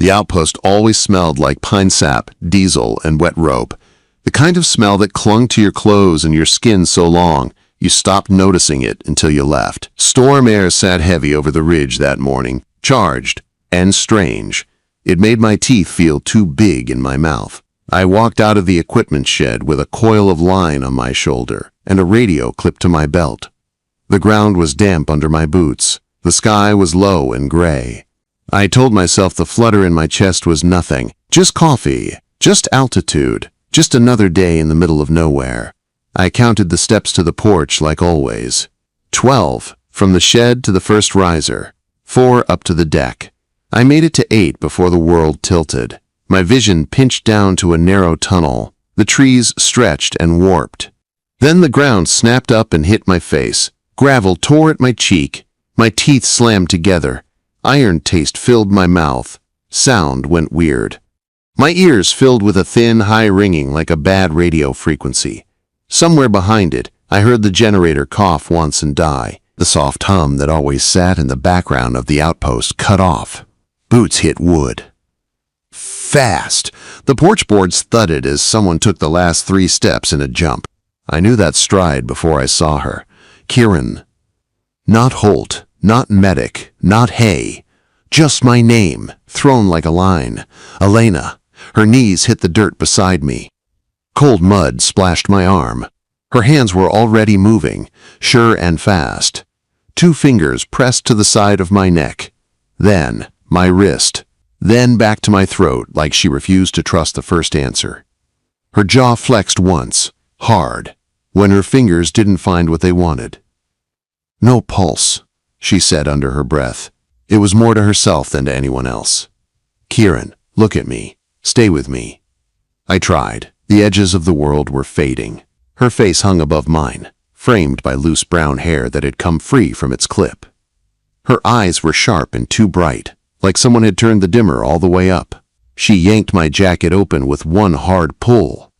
The outpost always smelled like pine sap, diesel, and wet rope. The kind of smell that clung to your clothes and your skin so long, you stopped noticing it until you left. Storm air sat heavy over the ridge that morning, charged and strange. It made my teeth feel too big in my mouth. I walked out of the equipment shed with a coil of line on my shoulder and a radio clipped to my belt. The ground was damp under my boots. The sky was low and gray. I told myself the flutter in my chest was nothing, just coffee, just altitude, just another day in the middle of nowhere. I counted the steps to the porch like always. 12, from the shed to the first riser. 4 up to the deck. I made it to 8 before the world tilted. My vision pinched down to a narrow tunnel. The trees stretched and warped. Then the ground snapped up and hit my face. Gravel tore at my cheek. My teeth slammed together. Iron taste filled my mouth. Sound went weird. My ears filled with a thin, high ringing like a bad radio frequency. Somewhere behind it, I heard the generator cough once and die. The soft hum that always sat in the background of the outpost cut off. Boots hit wood. Fast. The porch boards thudded as someone took the last 3 steps in a jump. I knew that stride before I saw her. Kieran. Not Holt, not Medic, not Hay. Just my name, thrown like a line. Elena. Her knees hit the dirt beside me. Cold mud splashed my arm. Her hands were already moving, sure and fast. 2 fingers pressed to the side of my neck. Then, my wrist. Then back to my throat like she refused to trust the first answer. Her jaw flexed once, hard, when her fingers didn't find what they wanted. No pulse, she said under her breath. It was more to herself than to anyone else. Kieran, look at me. Stay with me. I tried. The edges of the world were fading. Her face hung above mine, framed by loose brown hair that had come free from its clip. Her eyes were sharp and too bright, like someone had turned the dimmer all the way up. She yanked my jacket open with one hard pull.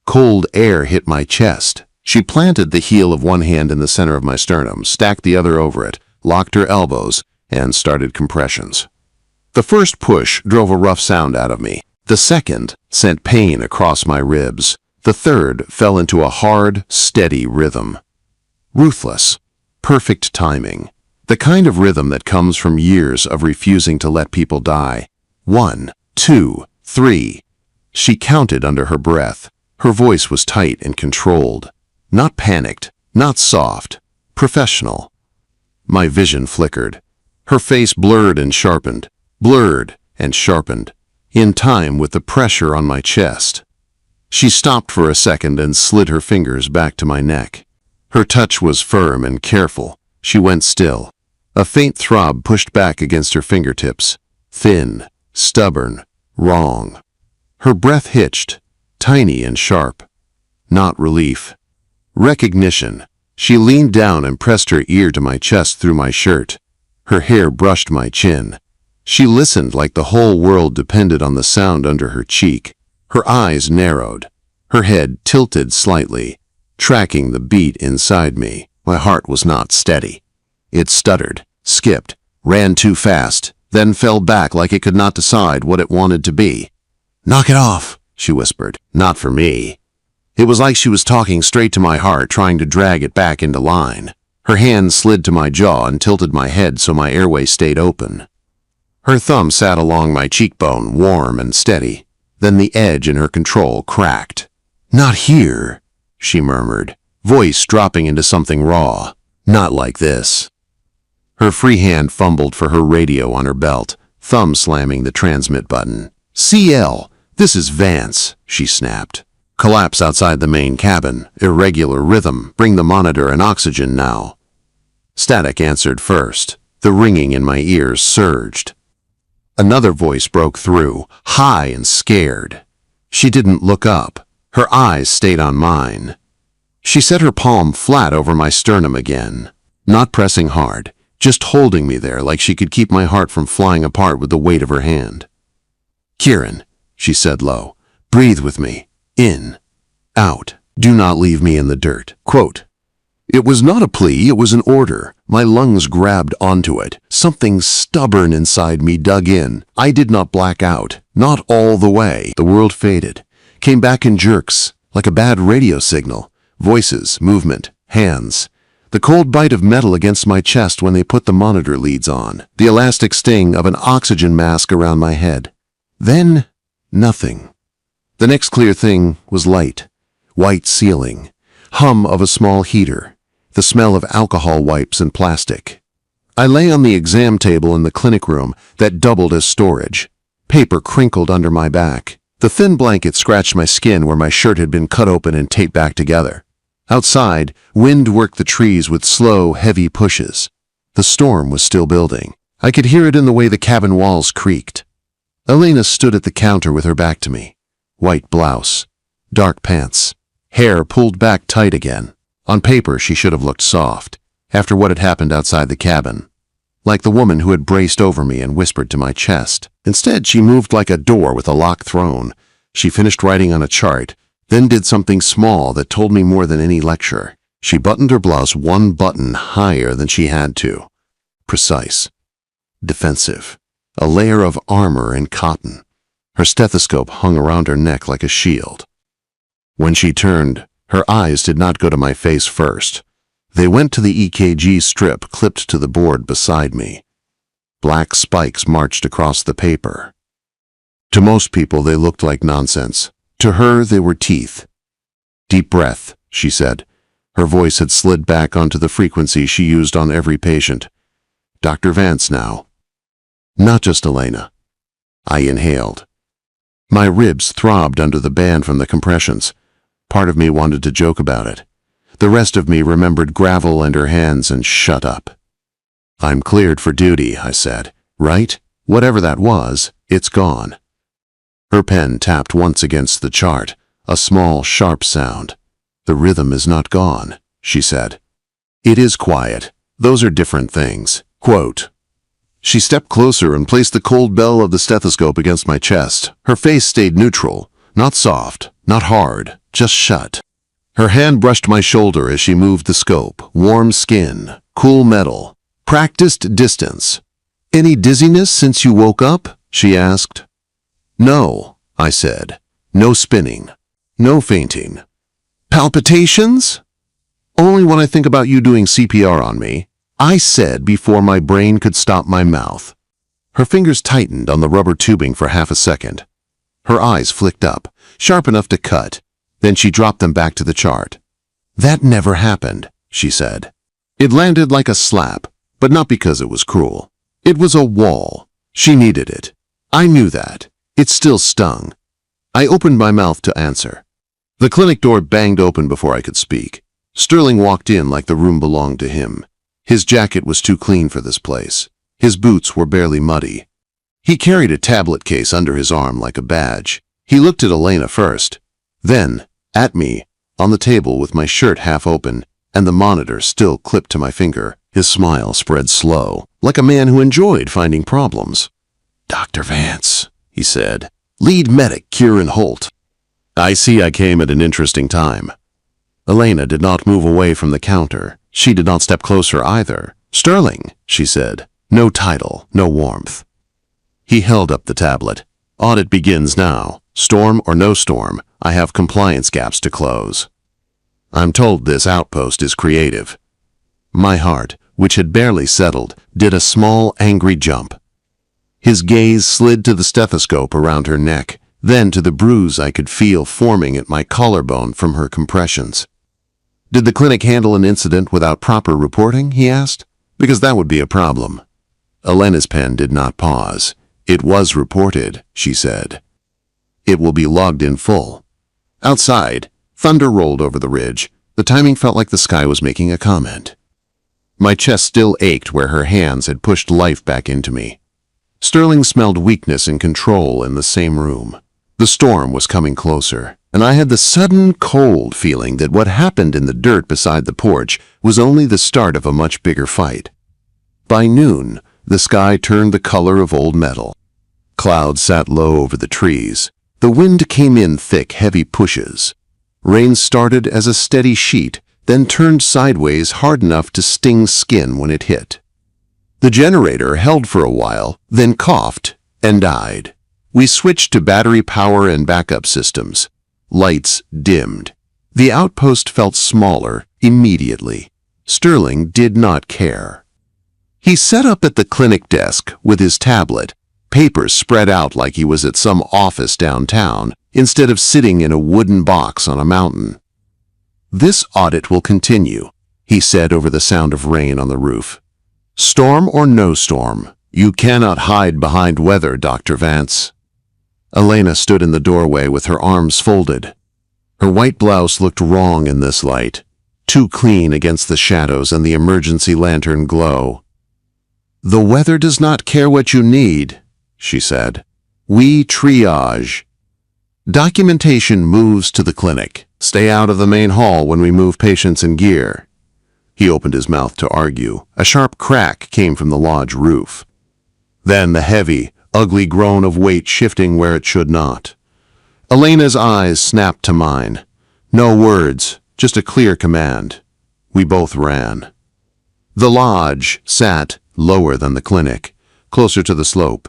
Cold air hit my chest. She planted the heel of one hand in the center of my sternum, stacked the other over it, locked her elbows, and started compressions. The first push drove a rough sound out of me. The second sent pain across my ribs. The third fell into a hard, steady rhythm. Ruthless, perfect timing. The kind of rhythm that comes from years of refusing to let people die. 1, 2, 3. She counted under her breath. Her voice was tight and controlled. Not panicked, not soft, professional. My vision flickered. Her face blurred and sharpened, in time with the pressure on my chest. She stopped for a second and slid her fingers back to my neck. Her touch was firm and careful. She went still. A faint throb pushed back against her fingertips. Thin, stubborn, wrong. Her breath hitched, tiny and sharp. Not relief. Recognition. She leaned down and pressed her ear to my chest through my shirt. Her hair brushed my chin. She listened like the whole world depended on the sound under her cheek. Her eyes narrowed. Her head tilted slightly, tracking the beat inside me. My heart was not steady. It stuttered, skipped, ran too fast, then fell back like it could not decide what it wanted to be. "Knock it off," she whispered. Not for me. It was like she was talking straight to my heart, trying to drag it back into line. Her hand slid to my jaw and tilted my head so my airway stayed open. Her thumb sat along my cheekbone, warm and steady. Then the edge in her control cracked. "Not here," she murmured, voice dropping into something raw. "Not like this." Her free hand fumbled for her radio on her belt, thumb slamming the transmit button. "CL, this is Vance," she snapped. "Collapse outside the main cabin. Irregular rhythm. Bring the monitor and oxygen now." Static answered first. The ringing in my ears surged. Another voice broke through, high and scared. She didn't look up. Her eyes stayed on mine. She set her palm flat over my sternum again, not pressing hard, just holding me there like she could keep my heart from flying apart with the weight of her hand. "Kieran," she said low, "breathe with me. In, out. Do not leave me in the dirt." Quote, It was not a plea, it was an order. My lungs grabbed onto it. Something stubborn inside me dug in. I did not black out. Not all the way. The world faded. Came back in jerks, like a bad radio signal. Voices, movement, hands. The cold bite of metal against my chest when they put the monitor leads on. The elastic sting of an oxygen mask around my head. Then, nothing. The next clear thing was light. White ceiling. Hum of a small heater. The smell of alcohol wipes and plastic. I lay on the exam table in the clinic room that doubled as storage. Paper crinkled under my back. The thin blanket scratched my skin where my shirt had been cut open and taped back together. Outside, wind worked the trees with slow, heavy pushes. The storm was still building. I could hear it in the way the cabin walls creaked. Elena stood at the counter with her back to me. White blouse. Dark pants. Hair pulled back tight again. On paper, she should have looked soft, after what had happened outside the cabin. Like the woman who had braced over me and whispered to my chest. Instead, she moved like a door with a lock thrown. She finished writing on a chart, then did something small that told me more than any lecture. She buttoned her blouse one button higher than she had to. Precise. Defensive. A layer of armor and cotton. Her stethoscope hung around her neck like a shield. When she turned, her eyes did not go to my face first. They went to the EKG strip clipped to the board beside me. Black spikes marched across the paper. To most people, they looked like nonsense. To her, they were teeth. Deep breath, she said. Her voice had slid back onto the frequency she used on every patient. Dr. Vance now. Not just Elena. I inhaled. My ribs throbbed under the band from the compressions. Part of me wanted to joke about it. The rest of me remembered gravel and her hands and shut up. I'm cleared for duty, I said. Right? Whatever that was, it's gone. Her pen tapped once against the chart, a small, sharp sound. The rhythm is not gone, she said. It is quiet. Those are different things. Quote. She stepped closer and placed the cold bell of the stethoscope against my chest. Her face stayed neutral, not soft, not hard, just shut. Her hand brushed my shoulder as she moved the scope. Warm skin, cool metal, practiced distance. Any dizziness since you woke up? She asked. No, I said. No spinning. No fainting. Palpitations? Only when I think about you doing CPR on me. I said before my brain could stop my mouth. Her fingers tightened on the rubber tubing for half a second. Her eyes flicked up, sharp enough to cut. Then she dropped them back to the chart. That never happened, she said. It landed like a slap, but not because it was cruel. It was a wall. She needed it. I knew that. It still stung. I opened my mouth to answer. The clinic door banged open before I could speak. Sterling walked in like the room belonged to him. His jacket was too clean for this place. His boots were barely muddy. He carried a tablet case under his arm like a badge. He looked at Elena first, then at me, on the table with my shirt half open and the monitor still clipped to my finger. His smile spread slow, like a man who enjoyed finding problems. Dr. Vance, he said, lead medic Kieran Holt. I see I came at an interesting time. Elena did not move away from the counter. She did not step closer either. Sterling, she said. No title, no warmth. He held up the tablet. Audit begins now. Storm or no storm, I have compliance gaps to close. I'm told this outpost is creative. My heart, which had barely settled, did a small, angry jump. His gaze slid to the stethoscope around her neck, then to the bruise I could feel forming at my collarbone from her compressions. Did the clinic handle an incident without proper reporting, he asked? Because that would be a problem. Elena's pen did not pause. It was reported, she said. It will be logged in full. Outside, thunder rolled over the ridge. The timing felt like the sky was making a comment. My chest still ached where her hands had pushed life back into me. Sterling smelled weakness and control in the same room. The storm was coming closer, and I had the sudden cold feeling that what happened in the dirt beside the porch was only the start of a much bigger fight. By noon, the sky turned the color of old metal. Clouds sat low over the trees. The wind came in thick, heavy pushes. Rain started as a steady sheet, then turned sideways hard enough to sting skin when it hit. The generator held for a while, then coughed and died. We switched to battery power and backup systems. Lights dimmed. The outpost felt smaller immediately. Sterling did not care. He sat up at the clinic desk with his tablet, papers spread out like he was at some office downtown, instead of sitting in a wooden box on a mountain. "This audit will continue," he said over the sound of rain on the roof. "Storm or no storm, you cannot hide behind weather, Dr. Vance." Elena stood in the doorway with her arms folded. Her white blouse looked wrong in this light, too clean against the shadows and the emergency lantern glow. "The weather does not care what you need," she said. "We triage. Documentation moves to the clinic. Stay out of the main hall when we move patients and gear." He opened his mouth to argue. A sharp crack came from the lodge roof. Then the heavy, ugly groan of weight shifting where it should not. Elena's eyes snapped to mine. No words, just a clear command. We both ran. The lodge sat lower than the clinic, closer to the slope.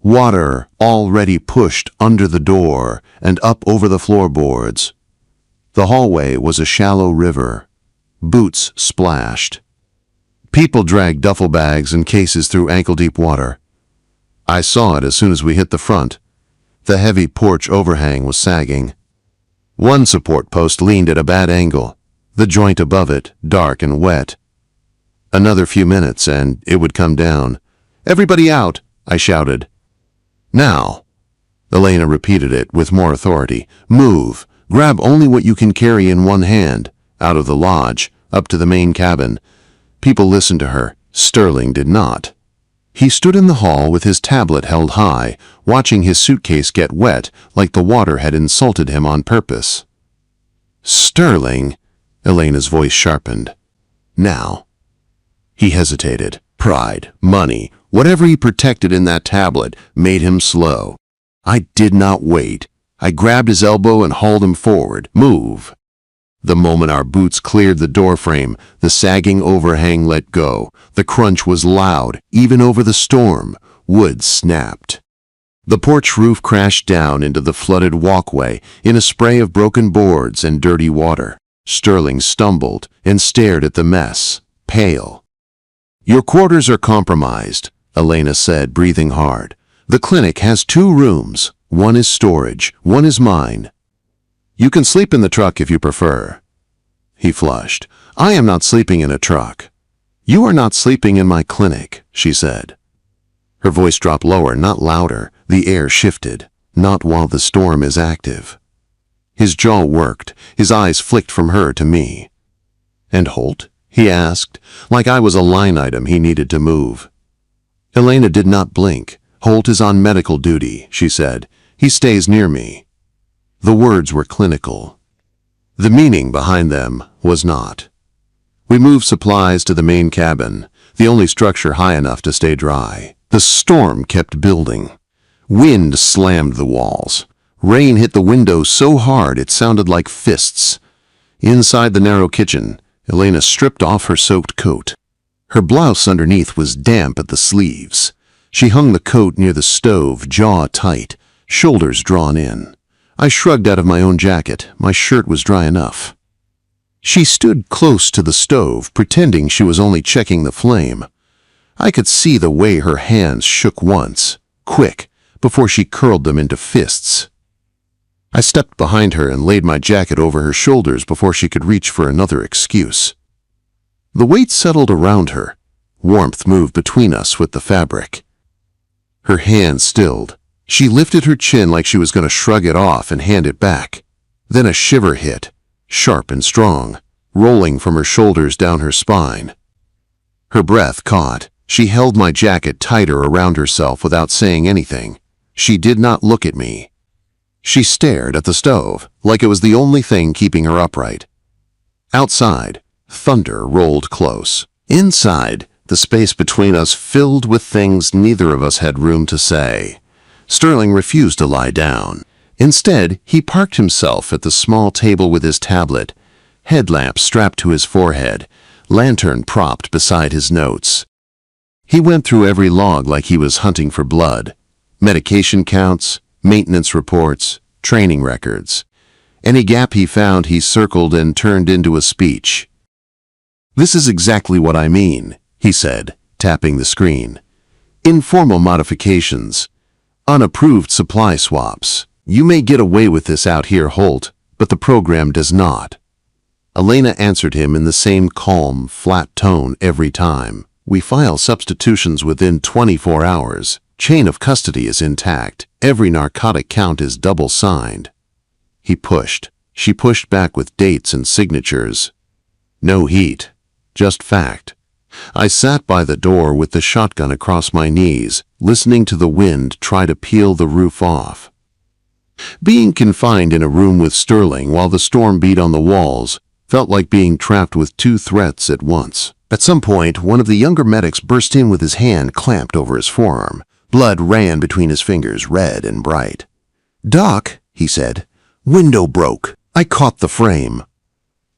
Water already pushed under the door and up over the floorboards. The hallway was a shallow river. Boots splashed. People dragged duffel bags and cases through ankle-deep water. I saw it as soon as we hit the front. The heavy porch overhang was sagging. One support post leaned at a bad angle, the joint above it dark and wet. Another few minutes and it would come down. "Everybody out!" I shouted. "Now!" Elena repeated it with more authority. "Move! Grab only what you can carry in one hand, out of the lodge, up to the main cabin." People listened to her. Sterling did not. He stood in the hall with his tablet held high, watching his suitcase get wet like the water had insulted him on purpose. "Sterling," Elena's voice sharpened. "Now." He hesitated. Pride, money, whatever he protected in that tablet made him slow. I did not wait. I grabbed his elbow and hauled him forward. "Move." The moment our boots cleared the doorframe, the sagging overhang let go. The crunch was loud, even over the storm. Wood snapped. The porch roof crashed down into the flooded walkway in a spray of broken boards and dirty water. Sterling stumbled and stared at the mess, pale. "Your quarters are compromised," Elena said, breathing hard. "The clinic has 2 rooms. One is storage, one is mine. You can sleep in the truck if you prefer." He flushed. "I am not sleeping in a truck." "You are not sleeping in my clinic," she said. Her voice dropped lower, not louder. The air shifted. "Not while the storm is active." His jaw worked. His eyes flicked from her to me. "And Holt?" he asked, like I was a line item he needed to move. Elena did not blink. "Holt is on medical duty," she said. "He stays near me." The words were clinical. The meaning behind them was not. We moved supplies to the main cabin, the only structure high enough to stay dry. The storm kept building. Wind slammed the walls. Rain hit the windows so hard it sounded like fists. Inside the narrow kitchen, Elena stripped off her soaked coat. Her blouse underneath was damp at the sleeves. She hung the coat near the stove, jaw tight, shoulders drawn in. I shrugged out of my own jacket. My shirt was dry enough. She stood close to the stove, pretending she was only checking the flame. I could see the way her hands shook once, quick, before she curled them into fists. I stepped behind her and laid my jacket over her shoulders before she could reach for another excuse. The weight settled around her. Warmth moved between us with the fabric. Her hand stilled. She lifted her chin like she was going to shrug it off and hand it back. Then a shiver hit, sharp and strong, rolling from her shoulders down her spine. Her breath caught. She held my jacket tighter around herself without saying anything. She did not look at me. She stared at the stove, like it was the only thing keeping her upright. Outside, thunder rolled close. Inside, the space between us filled with things neither of us had room to say. Sterling refused to lie down. Instead, he parked himself at the small table with his tablet, headlamp strapped to his forehead, lantern propped beside his notes. He went through every log like he was hunting for blood. Medication counts, maintenance reports, training records. Any gap he found he circled and turned into a speech. "This is exactly what I mean," he said, tapping the screen. "Informal modifications. Unapproved supply swaps. You may get away with this out here, Holt, but the program does not." Elena answered him in the same calm, flat tone every time. "We file substitutions within 24 hours. Chain of custody is intact. Every narcotic count is double-signed." He pushed. She pushed back with dates and signatures. No heat, just fact. I sat by the door with the shotgun across my knees, listening to the wind try to peel the roof off. Being confined in a room with Sterling while the storm beat on the walls felt like being trapped with two threats at once. At some point, one of the younger medics burst in with his hand clamped over his forearm. Blood ran between his fingers, red and bright. "Doc," he said, "window broke. I caught the frame."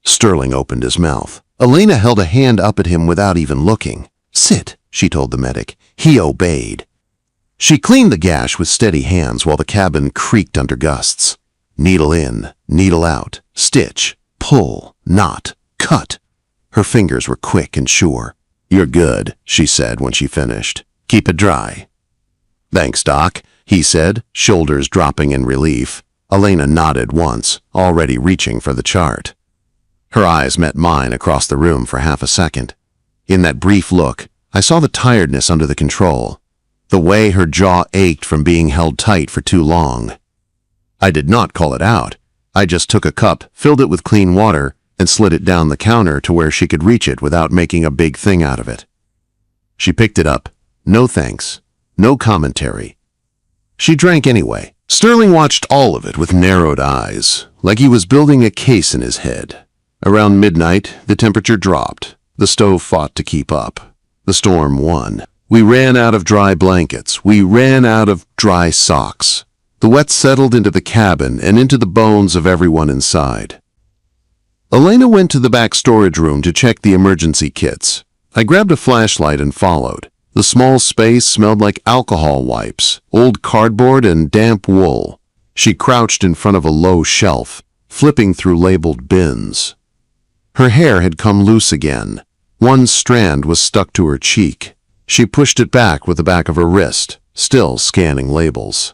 Sterling opened his mouth. Elena held a hand up at him without even looking. "Sit," she told the medic. He obeyed. She cleaned the gash with steady hands while the cabin creaked under gusts. Needle in, needle out, stitch, pull, knot, cut. Her fingers were quick and sure. "You're good," she said when she finished. "Keep it dry." "Thanks, Doc," he said, shoulders dropping in relief. Elena nodded once, already reaching for the chart. Her eyes met mine across the room for half a second. In that brief look, I saw the tiredness under the control, the way her jaw ached from being held tight for too long. I did not call it out. I just took a cup, filled it with clean water, and slid it down the counter to where she could reach it without making a big thing out of it. She picked it up. No thanks. No commentary. She drank anyway. Sterling watched all of it with narrowed eyes, like he was building a case in his head. Around midnight, the temperature dropped. The stove fought to keep up. The storm won. We ran out of dry blankets. We ran out of dry socks. The wet settled into the cabin and into the bones of everyone inside. Elena went to the back storage room to check the emergency kits. I grabbed a flashlight and followed. The small space smelled like alcohol wipes, old cardboard, and damp wool. She crouched in front of a low shelf, flipping through labeled bins. Her hair had come loose again. One strand was stuck to her cheek. She pushed it back with the back of her wrist, still scanning labels.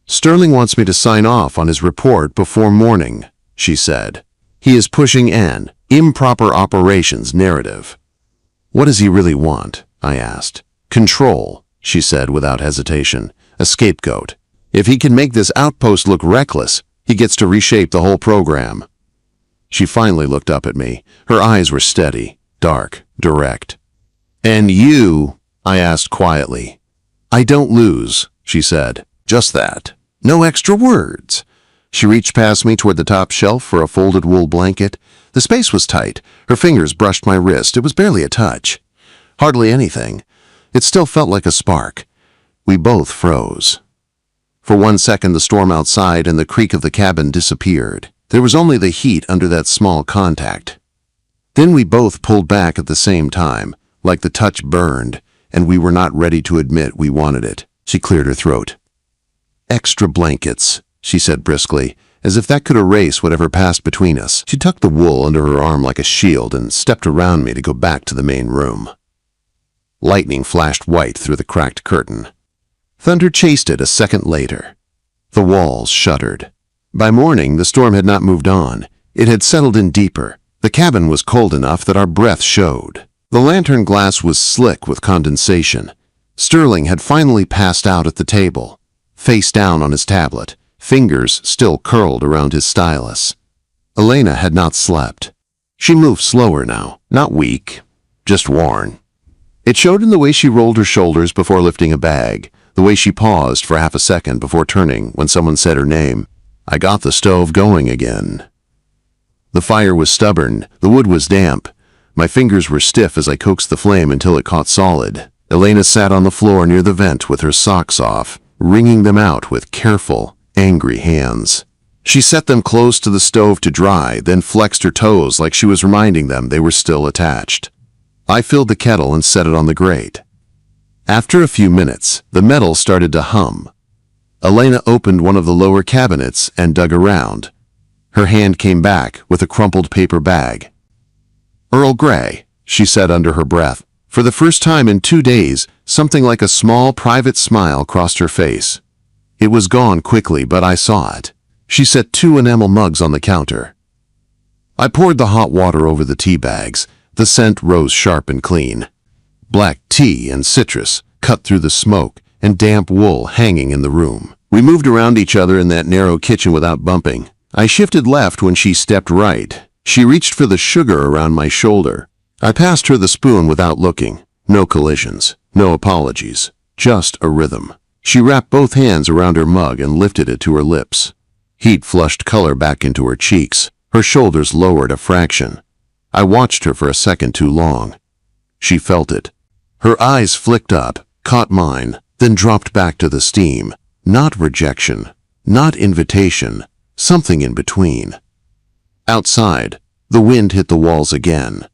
"Sterling wants me to sign off on his report before morning," she said. "He is pushing an improper operations narrative." "What does he really want?" I asked. "Control," she said without hesitation. "A scapegoat. If he can make this outpost look reckless, he gets to reshape the whole program." She finally looked up at me. Her eyes were steady, dark, direct. "And you?" I asked quietly. "I don't lose," she said. "Just that. No extra words." She reached past me toward the top shelf for a folded wool blanket. The space was tight. Her fingers brushed my wrist. It was barely a touch. Hardly anything. It still felt like a spark. We both froze. For 1 second, the storm outside and the creak of the cabin disappeared. There was only the heat under that small contact. Then we both pulled back at the same time, like the touch burned, and we were not ready to admit we wanted it. She cleared her throat. "Extra blankets," she said briskly, as if that could erase whatever passed between us. She tucked the wool under her arm like a shield and stepped around me to go back to the main room. Lightning flashed white through the cracked curtain. Thunder chased it a second later. The walls shuddered. By morning, the storm had not moved on. It had settled in deeper. The cabin was cold enough that our breath showed. The lantern glass was slick with condensation. Sterling had finally passed out at the table, face down on his tablet, fingers still curled around his stylus. Elena had not slept. She moved slower now, not weak, just worn. It showed in the way she rolled her shoulders before lifting a bag, the way she paused for half a second before turning when someone said her name. I got the stove going again. The fire was stubborn, the wood was damp. My fingers were stiff as I coaxed the flame until it caught solid. Elena sat on the floor near the vent with her socks off, wringing them out with careful, angry hands. She set them close to the stove to dry, then flexed her toes like she was reminding them they were still attached. I filled the kettle and set it on the grate. After a few minutes, the metal started to hum. Elena opened one of the lower cabinets and dug around. Her hand came back with a crumpled paper bag. "Earl Grey," she said under her breath. For the first time in 2 days, something like a small private smile crossed her face. It was gone quickly, but I saw it. She set 2 enamel mugs on the counter. I poured the hot water over the tea bags. The scent rose sharp and clean. Black tea and citrus cut through the smoke and damp wool hanging in the room. We moved around each other in that narrow kitchen without bumping. I shifted left when she stepped right. She reached for the sugar around my shoulder. I passed her the spoon without looking. No collisions, no apologies, just a rhythm. She wrapped both hands around her mug and lifted it to her lips. Heat flushed color back into her cheeks. Her shoulders lowered a fraction. I watched her for a second too long. She felt it. Her eyes flicked up, caught mine, then dropped back to the steam. Not rejection, not invitation, something in between. Outside, the wind hit the walls again.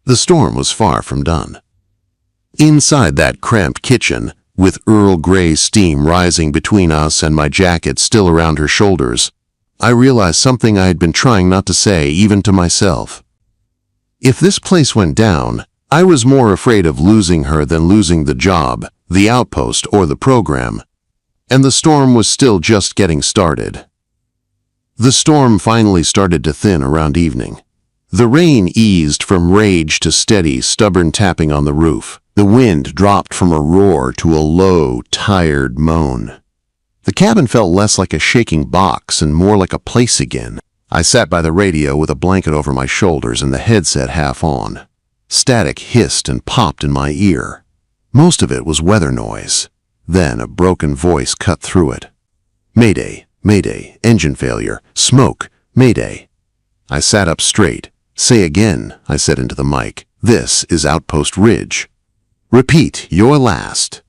The storm was far from done. Inside that cramped kitchen, with Earl Grey steam rising between us and my jacket still around her shoulders, I realized something I had been trying not to say even to myself. If this place went down, I was more afraid of losing her than losing the job, the outpost, or the program. And the storm was still just getting started. The storm finally started to thin around evening. The rain eased from rage to steady, stubborn tapping on the roof. The wind dropped from a roar to a low, tired moan. The cabin felt less like a shaking box and more like a place again. I sat by the radio with a blanket over my shoulders and the headset half on. Static hissed and popped in my ear. Most of it was weather noise. Then a broken voice cut through it. "Mayday, mayday, engine failure, smoke, mayday." I sat up straight. "Say again," I said into the mic. "This is Outpost Ridge. Repeat your last."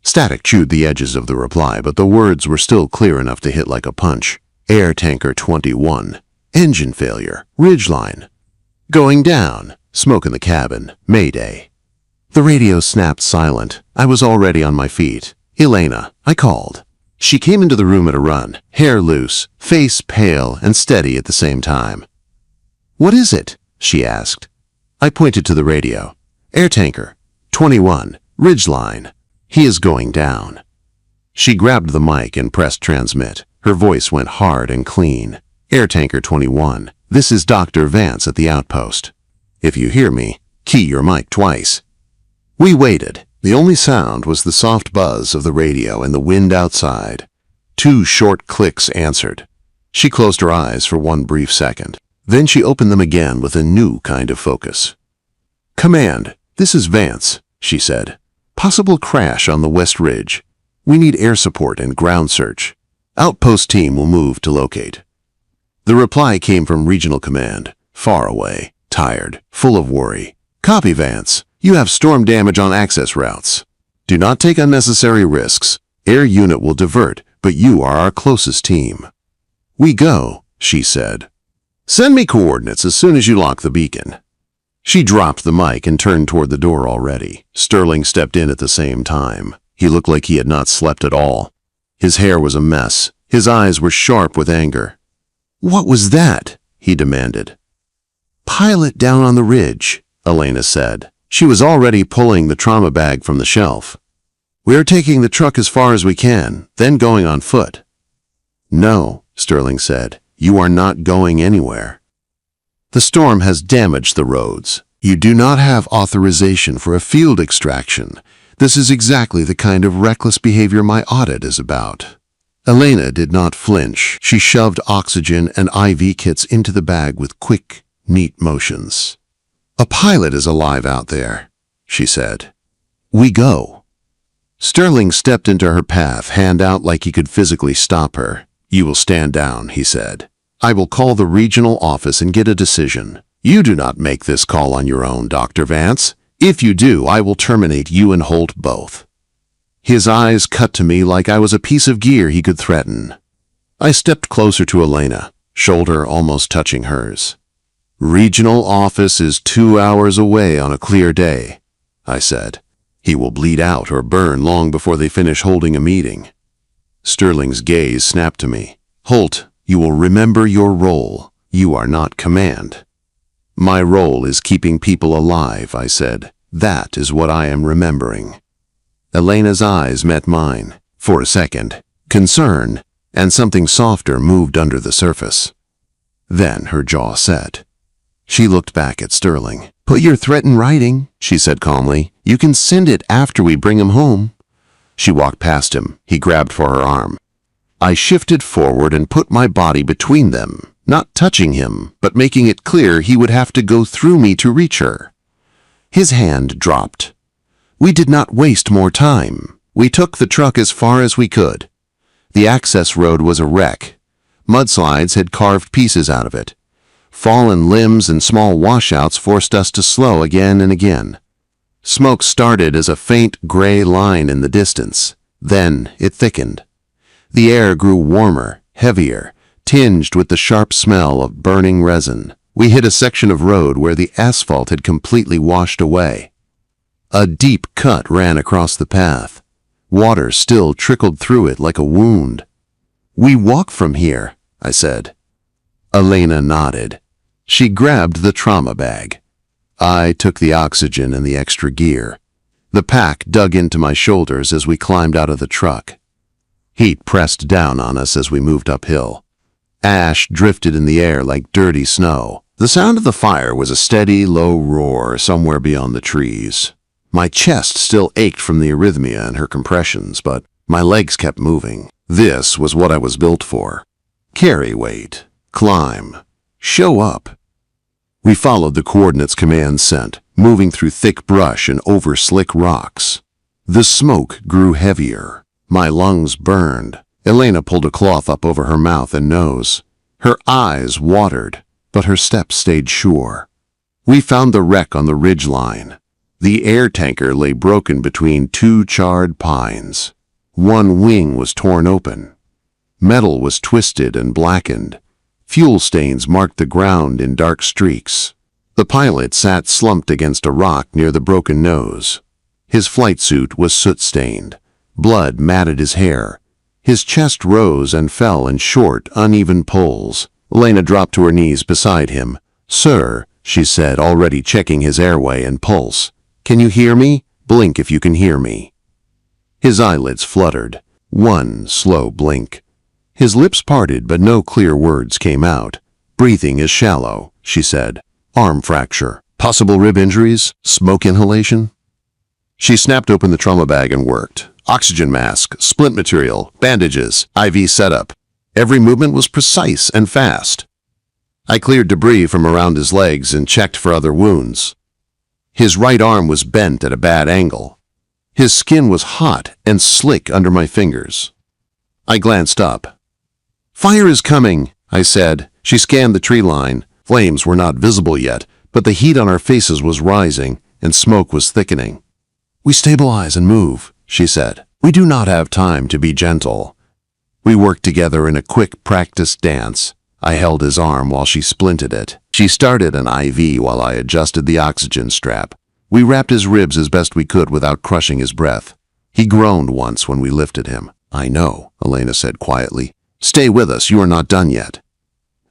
Static chewed the edges of the reply, but the words were still clear enough to hit like a punch. "Air Tanker 21. Engine failure. Ridgeline. Going down. Smoke in the cabin. Mayday." The radio snapped silent. I was already on my feet. "Elena," I called. She came into the room at a run, hair loose, face pale and steady at the same time. "What is it?" she asked. I pointed to the radio. "Air Tanker 21, Ridgeline. He is going down." She grabbed the mic and pressed transmit. Her voice went hard and clean. "Air Tanker 21, this is Dr. Vance at the outpost. If you hear me, key your mic twice." We waited. The only sound was the soft buzz of the radio and the wind outside. 2 short clicks answered. She closed her eyes for one brief second. Then she opened them again with a new kind of focus. "Command, this is Vance," she said. "Possible crash on the West Ridge. We need air support and ground search. Outpost team will move to locate." The reply came from Regional Command, far away, tired, full of worry. "Copy, Vance. You have storm damage on access routes. Do not take unnecessary risks. Air unit will divert, but you are our closest team." "We go," she said. "Send me coordinates as soon as you lock the beacon." She dropped the mic and turned toward the door already. Sterling stepped in at the same time. He looked like he had not slept at all. His hair was a mess. His eyes were sharp with anger. "What was that?" he demanded. "Pilot down on the ridge," Elena said. She was already pulling the trauma bag from the shelf. "We are taking the truck as far as we can, then going on foot." "No," Sterling said. "You are not going anywhere. The storm has damaged the roads. You do not have authorization for a field extraction. This is exactly the kind of reckless behavior my audit is about." Elena did not flinch. She shoved oxygen and IV kits into the bag with quick, neat motions. "A pilot is alive out there," she said. "We go." Sterling stepped into her path, hand out like he could physically stop her. "You will stand down," he said. "I will call the regional office and get a decision. You do not make this call on your own, Dr. Vance. If you do, I will terminate you and Holt both." His eyes cut to me like I was a piece of gear he could threaten. I stepped closer to Elena, shoulder almost touching hers. "Regional office is 2 hours away on a clear day," I said. "He will bleed out or burn long before they finish holding a meeting." Sterling's gaze snapped to me. "Holt, you will remember your role. You are not command." "My role is keeping people alive," I said. "That is what I am remembering." Elena's eyes met mine. For a second, concern and something softer moved under the surface. Then her jaw set. She looked back at Sterling. "Put your threat in writing," she said calmly. "You can send it after we bring him home." She walked past him. He grabbed for her arm. I shifted forward and put my body between them, not touching him, but making it clear he would have to go through me to reach her. His hand dropped. We did not waste more time. We took the truck as far as we could. The access road was a wreck. Mudslides had carved pieces out of it. Fallen limbs and small washouts forced us to slow again and again. Smoke started as a faint gray line in the distance. Then it thickened. The air grew warmer, heavier, tinged with the sharp smell of burning resin. We hit a section of road where the asphalt had completely washed away. A deep cut ran across the path. Water still trickled through it like a wound. "We walk from here," I said. Elena nodded. She grabbed the trauma bag. I took the oxygen and the extra gear. The pack dug into my shoulders as we climbed out of the truck. Heat pressed down on us as we moved uphill. Ash drifted in the air like dirty snow. The sound of the fire was a steady, low roar somewhere beyond the trees. My chest still ached from the arrhythmia and her compressions, but my legs kept moving. This was what I was built for. Carry weight, climb, show up. We followed the coordinates command sent, moving through thick brush and over slick rocks. The smoke grew heavier. My lungs burned. Elena pulled a cloth up over her mouth and nose. Her eyes watered, but her steps stayed sure. We found the wreck on the ridge line. The air tanker lay broken between two charred pines. One wing was torn open. Metal was twisted and blackened. Fuel stains marked the ground in dark streaks. The pilot sat slumped against a rock near the broken nose. His flight suit was soot-stained. Blood matted his hair. His chest rose and fell in short, uneven pulls. Elena dropped to her knees beside him. "Sir," she said, already checking his airway and pulse. "Can you hear me? Blink if you can hear me." His eyelids fluttered. One slow blink. His lips parted, but no clear words came out. "Breathing is shallow," she said. "Arm fracture. Possible rib injuries? Smoke inhalation?" She snapped open the trauma bag and worked. Oxygen mask, splint material, bandages, IV setup. Every movement was precise and fast. I cleared debris from around his legs and checked for other wounds. His right arm was bent at a bad angle. His skin was hot and slick under my fingers. I glanced up. "Fire is coming," I said. She scanned the tree line. Flames were not visible yet, but the heat on our faces was rising and smoke was thickening. "We stabilize and move," she said. "We do not have time to be gentle." We worked together in a quick practice dance. I held his arm while she splinted it. She started an IV while I adjusted the oxygen strap. We wrapped his ribs as best we could without crushing his breath. He groaned once when we lifted him. "I know," Elena said quietly. "Stay with us, you are not done yet."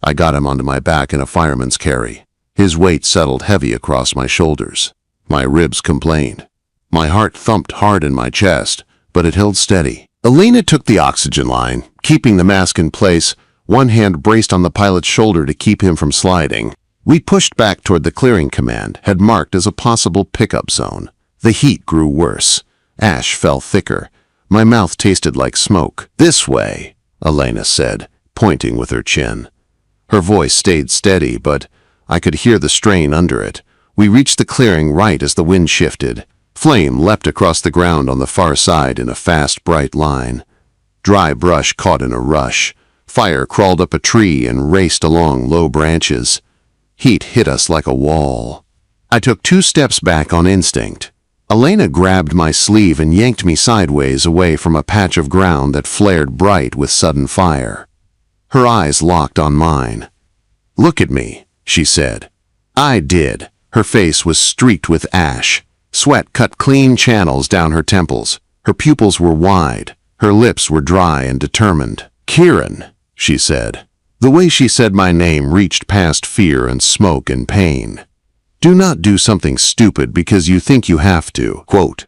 I got him onto my back in a fireman's carry. His weight settled heavy across my shoulders. My ribs complained. My heart thumped hard in my chest, but it held steady. Elena took the oxygen line, keeping the mask in place. One hand braced on the pilot's shoulder to keep him from sliding. We pushed back toward the clearing command had marked as a possible pickup zone. The heat grew worse. Ash fell thicker. My mouth tasted like smoke. "This way," Elena said, pointing with her chin. Her voice stayed steady, but I could hear the strain under it. We reached the clearing right as the wind shifted. Flame leapt across the ground on the far side in a fast, bright line. Dry brush caught in a rush. Fire crawled up a tree and raced along low branches. Heat hit us like a wall. I took 2 steps back on instinct. Elena grabbed my sleeve and yanked me sideways away from a patch of ground that flared bright with sudden fire. Her eyes locked on mine. "Look at me," she said. I did. Her face was streaked with ash. Sweat cut clean channels down her temples. Her pupils were wide. Her lips were dry and determined. "Kieran," she said. The way she said my name reached past fear and smoke and pain. "Do not do something stupid because you think you have to." Quote.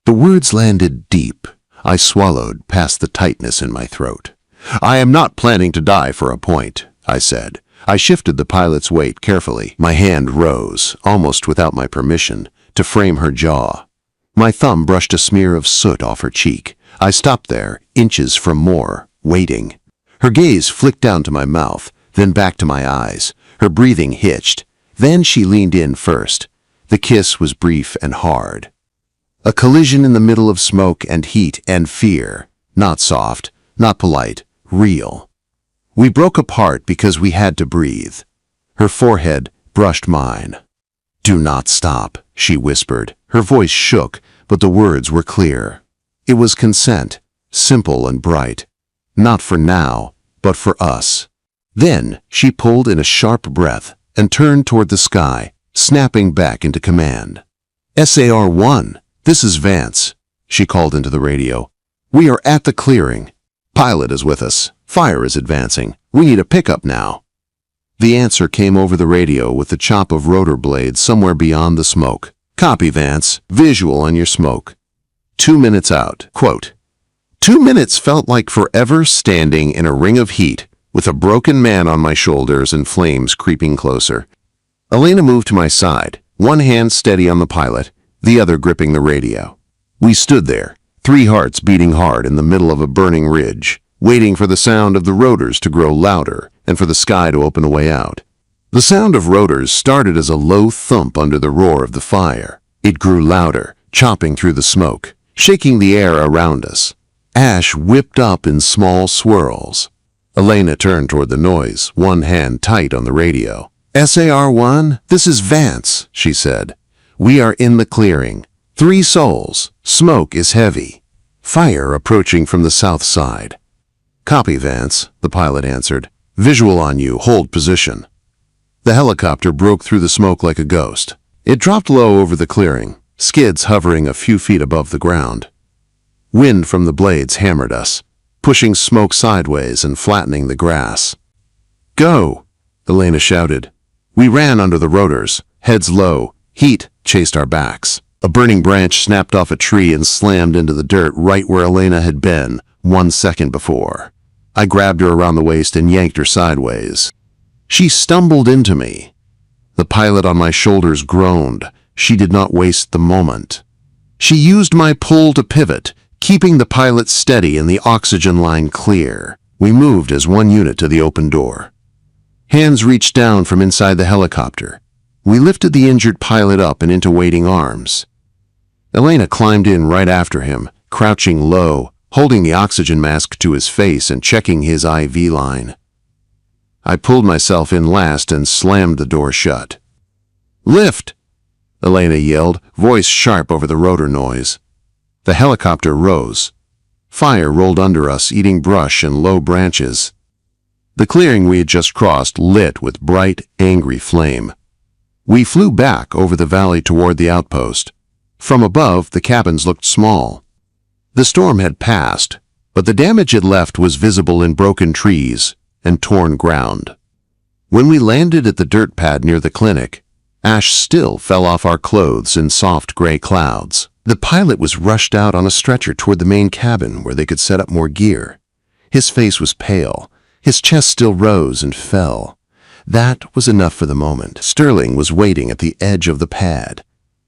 The words landed deep. I swallowed past the tightness in my throat. "I am not planning to die for a point," I said. I shifted the pilot's weight carefully. My hand rose, almost without my permission, to frame her jaw. My thumb brushed a smear of soot off her cheek. I stopped there, inches from more, waiting. Her gaze flicked down to my mouth, then back to my eyes. Her breathing hitched. Then she leaned in first. The kiss was brief and hard. A collision in the middle of smoke and heat and fear. Not soft, not polite, real. We broke apart because we had to breathe. Her forehead brushed mine. "Do not stop," she whispered. Her voice shook, but the words were clear. It was consent, simple and bright. Not for now, but for us. Then she pulled in a sharp breath and turned toward the sky, snapping back into command. "SAR-1, this is Vance," she called into the radio. "We are at the clearing. Pilot is with us. Fire is advancing. We need a pickup now." The answer came over the radio with the chop of rotor blades somewhere beyond the smoke. "Copy, Vance. Visual on your smoke. 2 minutes out." Quote. 2 minutes felt like forever standing in a ring of heat, with a broken man on my shoulders and flames creeping closer. Elena moved to my side, one hand steady on the pilot, the other gripping the radio. We stood there, 3 hearts beating hard in the middle of a burning ridge, waiting for the sound of the rotors to grow louder and for the sky to open a way out. The sound of rotors started as a low thump under the roar of the fire. It grew louder, chopping through the smoke, shaking the air around us. Ash whipped up in small swirls. Elena turned toward the noise, one hand tight on the radio. "SAR-1, this is Vance," she said. "We are in the clearing. 3 souls. Smoke is heavy. Fire approaching from the south side." "Copy, Vance," the pilot answered. "Visual on you. Hold position." The helicopter broke through the smoke like a ghost. It dropped low over the clearing, skids hovering a few feet above the ground. Wind from the blades hammered us, pushing smoke sideways and flattening the grass. "Go!" Elena shouted. We ran under the rotors, heads low. Heat chased our backs. A burning branch snapped off a tree and slammed into the dirt right where Elena had been 1 second before. I grabbed her around the waist and yanked her sideways. She stumbled into me. The pilot on my shoulders groaned. She did not waste the moment. She used my pull to pivot, keeping the pilot steady and the oxygen line clear. We moved as one unit to the open door. Hands reached down from inside the helicopter. We lifted the injured pilot up and into waiting arms. Elena climbed in right after him, crouching low, holding the oxygen mask to his face and checking his IV line. I pulled myself in last and slammed the door shut. "Lift!" Elena yelled, voice sharp over the rotor noise. The helicopter rose. Fire rolled under us, eating brush and low branches. The clearing we had just crossed lit with bright, angry flame. We flew back over the valley toward the outpost. From above, the cabins looked small. The storm had passed, but the damage it left was visible in broken trees and torn ground. When we landed at the dirt pad near the clinic, ash still fell off our clothes in soft gray clouds. The pilot was rushed out on a stretcher toward the main cabin where they could set up more gear. His face was pale. His chest still rose and fell. That was enough for the moment. Sterling was waiting at the edge of the pad.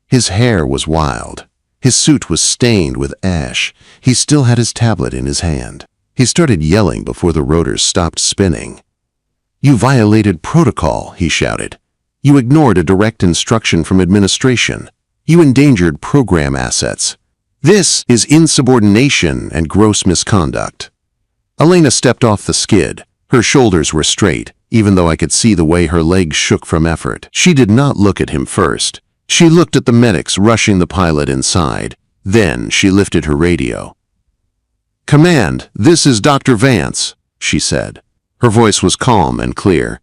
His hair was wild. His suit was stained with ash. He still had his tablet in his hand. He started yelling before the rotors stopped spinning. "You violated protocol," he shouted. "You ignored a direct instruction from administration. You endangered program assets. This is insubordination and gross misconduct." Elena stepped off the skid. Her shoulders were straight, even though I could see the way her legs shook from effort. She did not look at him first. She looked at the medics rushing the pilot inside. Then she lifted her radio. "Command, this is Dr. Vance," she said. Her voice was calm and clear.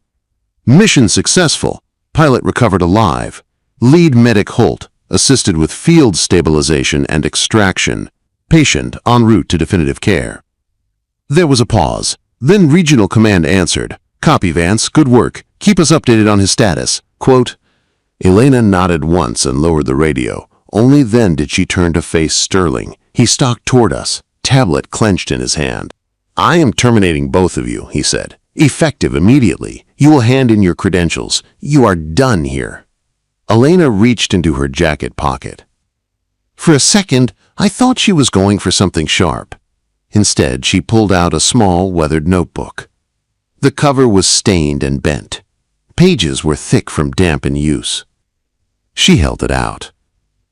Mission successful. Pilot recovered alive. Lead medic Holt assisted with field stabilization and extraction. Patient en route to definitive care. There was a pause. Then Regional Command answered. Copy, Vance. Good work. Keep us updated on his status. Quote. Elena nodded once and lowered the radio. Only then did she turn to face Sterling. He stalked toward us, tablet clenched in his hand. I am terminating both of you, he said. Effective immediately. You will hand in your credentials. You are done here. Elena reached into her jacket pocket. For a second, I thought she was going for something sharp. Instead, she pulled out a small, weathered notebook. The cover was stained and bent. Pages were thick from damp and use. She held it out.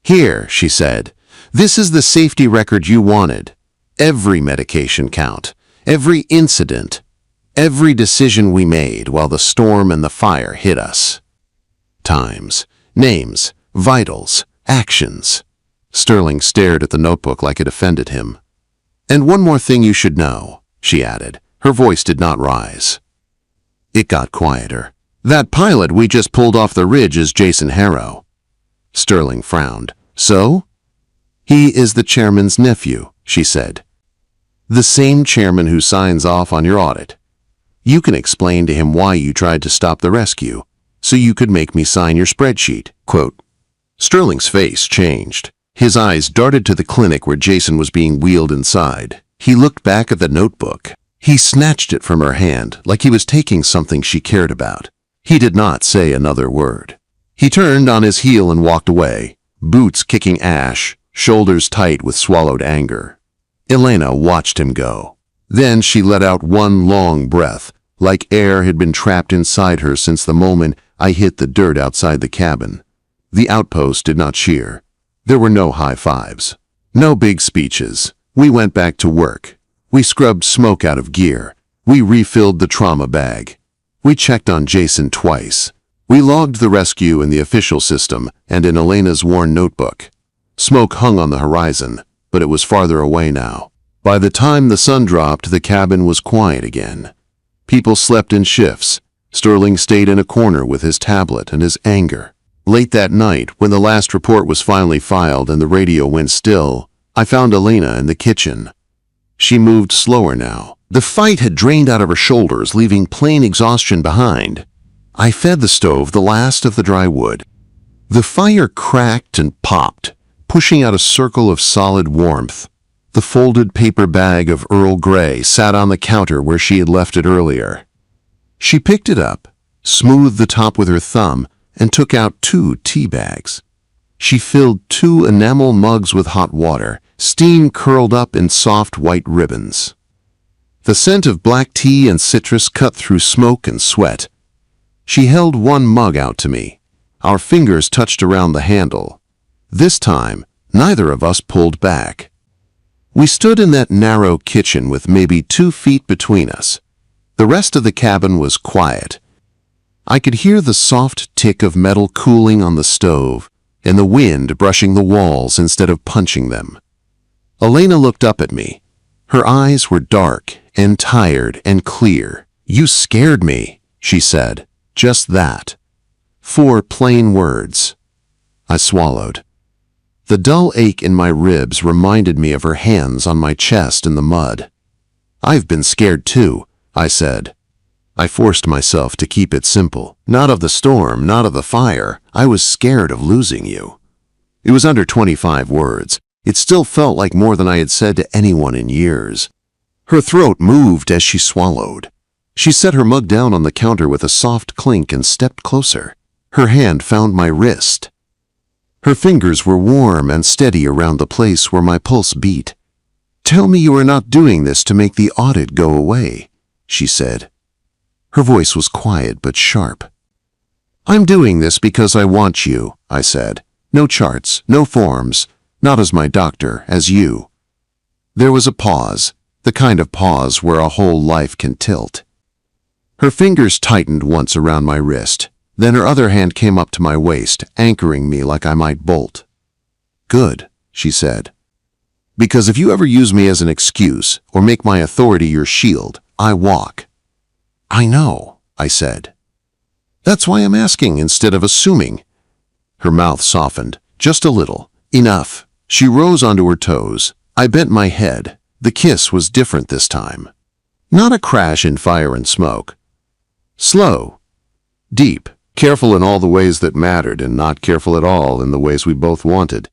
Here, she said, this is the safety record you wanted. Every medication count, every incident, every decision we made while the storm and the fire hit us. Times, names, vitals, actions. Sterling stared at the notebook like it offended him. And one more thing you should know, she added. Her voice did not rise. It got quieter. That pilot we just pulled off the ridge is Jason Harrow. Sterling frowned. So? He is the chairman's nephew, she said. The same chairman who signs off on your audit. You can explain to him why you tried to stop the rescue, so you could make me sign your spreadsheet. Quote. Sterling's face changed. His eyes darted to the clinic where Jason was being wheeled inside. He looked back at the notebook. He snatched it from her hand like he was taking something she cared about. He did not say another word. He turned on his heel and walked away, boots kicking ash, shoulders tight with swallowed anger. Elena watched him go. Then she let out one long breath, like air had been trapped inside her since the moment I hit the dirt outside the cabin. The outpost did not cheer. There were no high fives. No big speeches. We went back to work. We scrubbed smoke out of gear. We refilled the trauma bag. We checked on Jason twice. We logged the rescue in the official system and in Elena's worn notebook. Smoke hung on the horizon, but it was farther away now. By the time the sun dropped, the cabin was quiet again. People slept in shifts. Sterling stayed in a corner with his tablet and his anger. Late that night, when the last report was finally filed and the radio went still, I found Elena in the kitchen. She moved slower now. The fight had drained out of her shoulders, leaving plain exhaustion behind. I fed the stove the last of the dry wood. The fire cracked and popped, pushing out a circle of solid warmth. The folded paper bag of Earl Grey sat on the counter where she had left it earlier. She picked it up, smoothed the top with her thumb, and took out 2 tea bags. She filled 2 enamel mugs with hot water, steam curled up in soft white ribbons. The scent of black tea and citrus cut through smoke and sweat. She held one mug out to me. Our fingers touched around the handle. This time, neither of us pulled back. We stood in that narrow kitchen with maybe 2 feet between us. The rest of the cabin was quiet. I could hear the soft tick of metal cooling on the stove and the wind brushing the walls instead of punching them. Elena looked up at me. Her eyes were dark and tired and clear. You scared me, she said. Just that. 4 plain words. I swallowed. The dull ache in my ribs reminded me of her hands on my chest in the mud. I've been scared too, I said. I forced myself to keep it simple. Not of the storm, not of the fire. I was scared of losing you. It was under 25 words. It still felt like more than I had said to anyone in years. Her throat moved as she swallowed. She set her mug down on the counter with a soft clink and stepped closer. Her hand found my wrist. Her fingers were warm and steady around the place where my pulse beat. Tell me you are not doing this to make the audit go away, she said. Her voice was quiet but sharp. I'm doing this because I want you, I said. No charts, no forms, not as my doctor, as you. There was a pause, the kind of pause where a whole life can tilt. Her fingers tightened once around my wrist, then her other hand came up to my waist, anchoring me like I might bolt. Good, she said. Because if you ever use me as an excuse or make my authority your shield, I walk. I know, I said. That's why I'm asking instead of assuming. Her mouth softened, just a little. Enough. She rose onto her toes. I bent my head. The kiss was different this time. Not a crash in fire and smoke. Slow. Deep. Careful in all the ways that mattered and not careful at all in the ways we both wanted.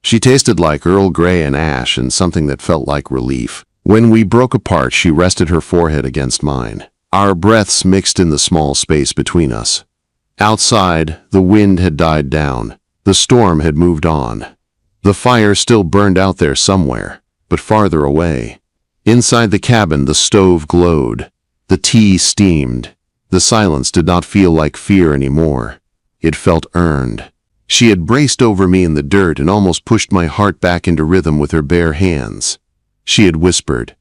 She tasted like Earl Grey and ash and something that felt like relief. When we broke apart, she rested her forehead against mine. Our breaths mixed in the small space between us. Outside, the wind had died down. The storm had moved on. The fire still burned out there somewhere, but farther away. Inside the cabin, the stove glowed. The tea steamed. The silence did not feel like fear anymore. It felt earned. She had braced over me in the dirt and almost pushed my heart back into rhythm with her bare hands. She had whispered,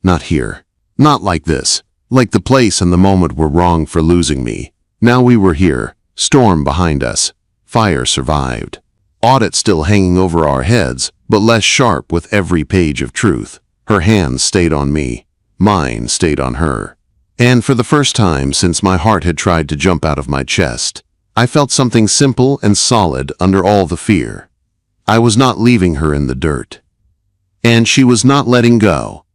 "Not here. Not like this. Like the place and the moment were wrong for losing me." Now we were here, storm behind us. Fire survived. Audit still hanging over our heads, but less sharp with every page of truth. Her hands stayed on me. Mine stayed on her. And for the first time since my heart had tried to jump out of my chest, I felt something simple and solid under all the fear. I was not leaving her in the dirt. And she was not letting go.